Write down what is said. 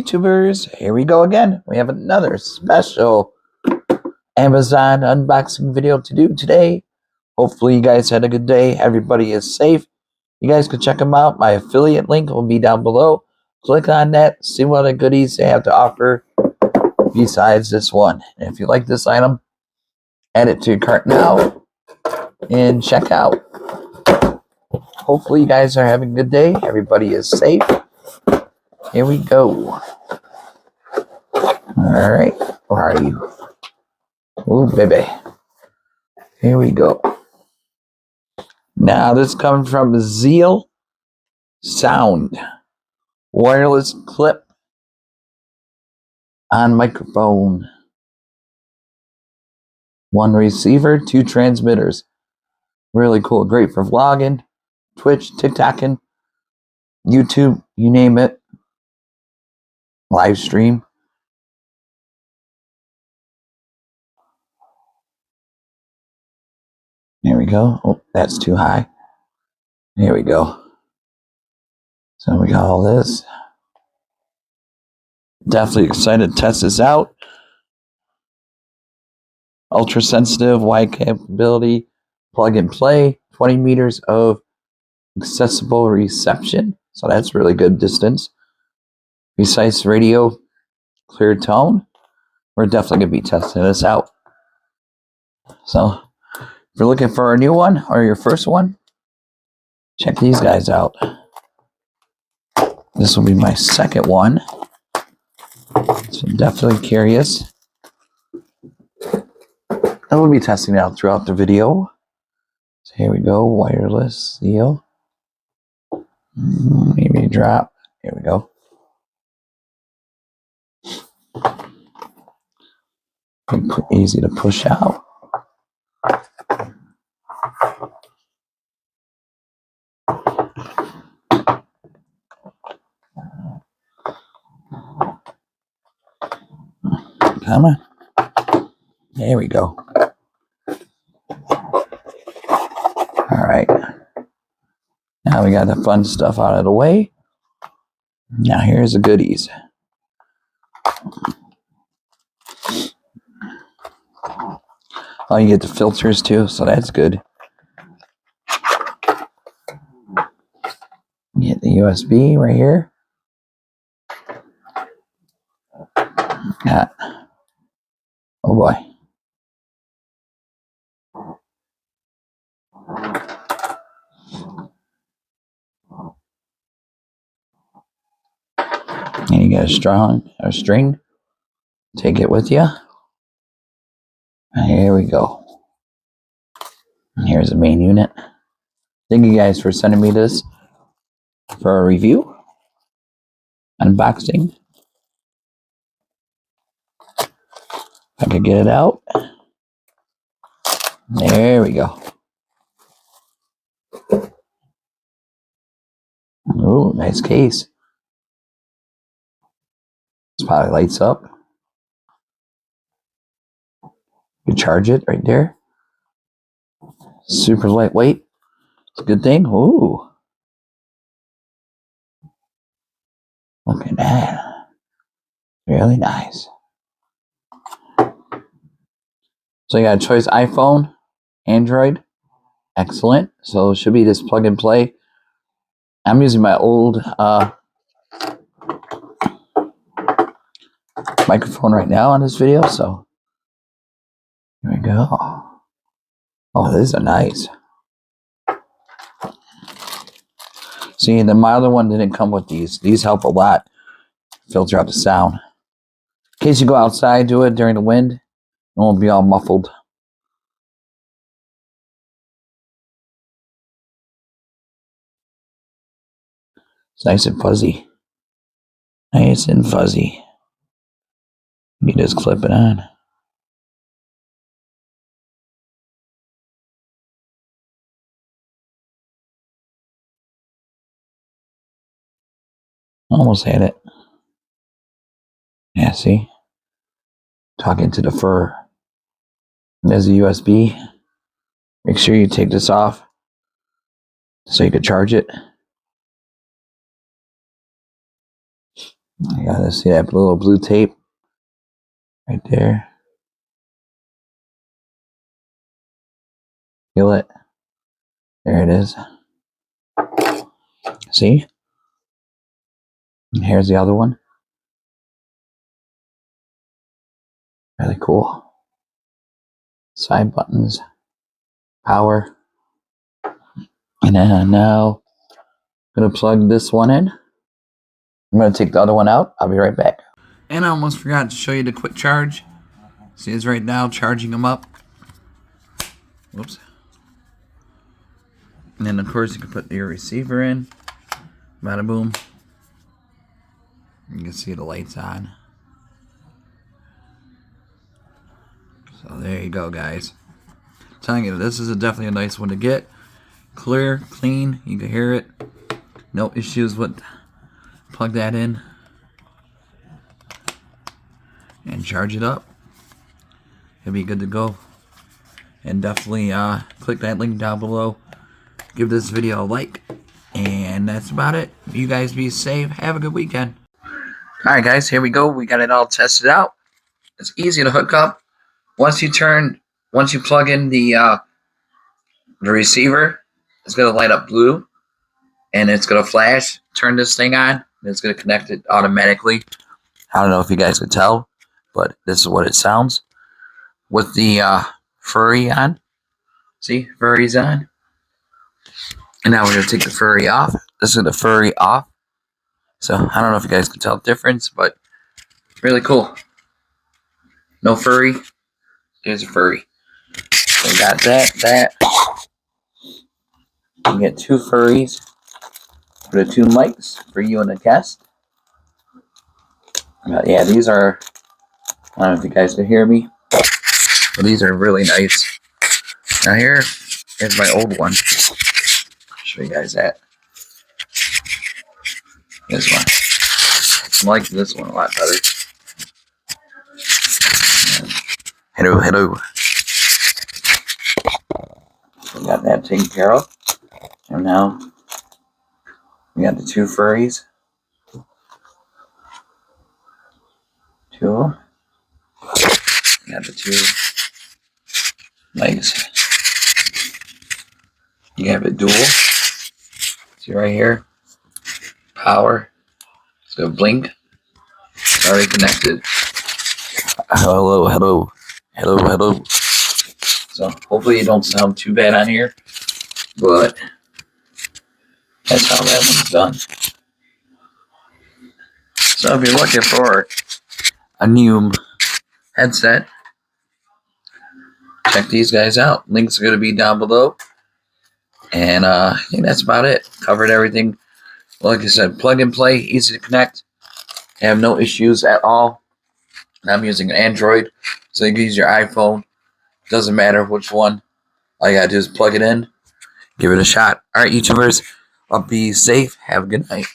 YouTubers, here we go again. We have another special Amazon unboxing video to do today. Hopefully you guys had a good day. Everybody is safe. You guys can check them out. My affiliate link will be down below. Click on that, see what other goodies they have to offer besides this one. And if you like this item, add it to your cart now and check out. Hopefully you guys are having a good day. Everybody is safe. Here we go. Alright, where are you? Oh, baby. Here we go. Now, this comes from ZealSound. Wireless clip on microphone. 1 receiver, 2 transmitters. Really cool. Great for vlogging, Twitch, TikToking, YouTube, you name it. Live stream. There we go. Oh, that's too high. Here we go. So we got all this. Definitely excited to test this out. Ultra sensitive, wide capability, plug and play, 20 meters of accessible reception. So that's really good distance. Precise radio, clear tone. We're definitely going to be testing this out. So if you're looking for a new one or your first one, check these guys out. This will be my second one. So I'm definitely curious. I will be testing it out throughout the video. So here we go, wireless seal. Maybe a drop. Here we go. Easy to push out. Come on. There we go. Alright. Now we got the fun stuff out of the way. Now here's the goodies. Oh, you get the filters too, so that's good. You get the USB right here. Oh boy. And you get a string. Take it with you. And here we go. And here's the main unit. Thank you guys for sending me this for a review. Unboxing. If I could get it out. There we go. Ooh, nice case. This probably lights up. You charge it right there. Super lightweight. It's a good thing. Ooh. Look at that. Really nice. So you got a choice iPhone, Android. Excellent. So it should be this plug and play. I'm using my old microphone right now on this video, so here we go. Oh, these are nice. See, the milder one didn't come with these. These help a lot filter out the sound. In case you go outside, do it during the wind, it won't be all muffled. It's nice and fuzzy. Nice and fuzzy. You can just clip it on. Almost had it. Yeah, see? Talking to the fur. There's a USB. Make sure you take this off so you can charge it. You gotta see that little blue tape right there. Feel it? There it is. See? And here's the other one. Really cool. Side buttons. Power. And then now I'm gonna plug this one in. I'm gonna take the other one out. I'll be right back. And I almost forgot to show you the quick charge. See, it's right now charging them up. Whoops. And then of course you can put your receiver in. Bada boom. You can see the lights on. So there you go, guys. I'm telling you, this is definitely a nice one to get. Clear, clean, you can hear it. No issues with plug that in and charge it up. It'll be good to go. And definitely click that link down below. Give this video a like. And that's about it. You guys be safe. Have a good weekend. Alright guys, here we go. We got it all tested out. It's easy to hook up. Once you plug in the receiver, it's gonna light up blue and it's gonna flash. Turn this thing on, and it's gonna connect it automatically. I don't know if you guys can tell, but this is what it sounds with the furry on. See, furry's on. And now we're gonna take the furry off. This is the furry off. So I don't know if you guys can tell the difference, but really cool. No furry. Here's a furry. So we got that. You get two furries for the two mics for you and the guest. But yeah, these are, I don't know if you guys can hear me, but these are really nice. Now here's my old one. I'll show you guys that. This one. I like this one a lot better. Hello. We got that taken care of. And now we got the two furries. Two. We got the two legs. You have it dual. See right here? Power. It's gonna blink. It's already connected. Hello. So hopefully it don't sound too bad on here, but that's how that one's done. So if you're looking for a new headset, check these guys out. Links are going to be down below. And I think that's about it. Covered everything. Like I said, plug and play, easy to connect. Have no issues at all. And I'm using an Android, so you can use your iPhone. Doesn't matter which one. All you got to do is plug it in. Give it a shot. All right, YouTubers, be safe. Have a good night.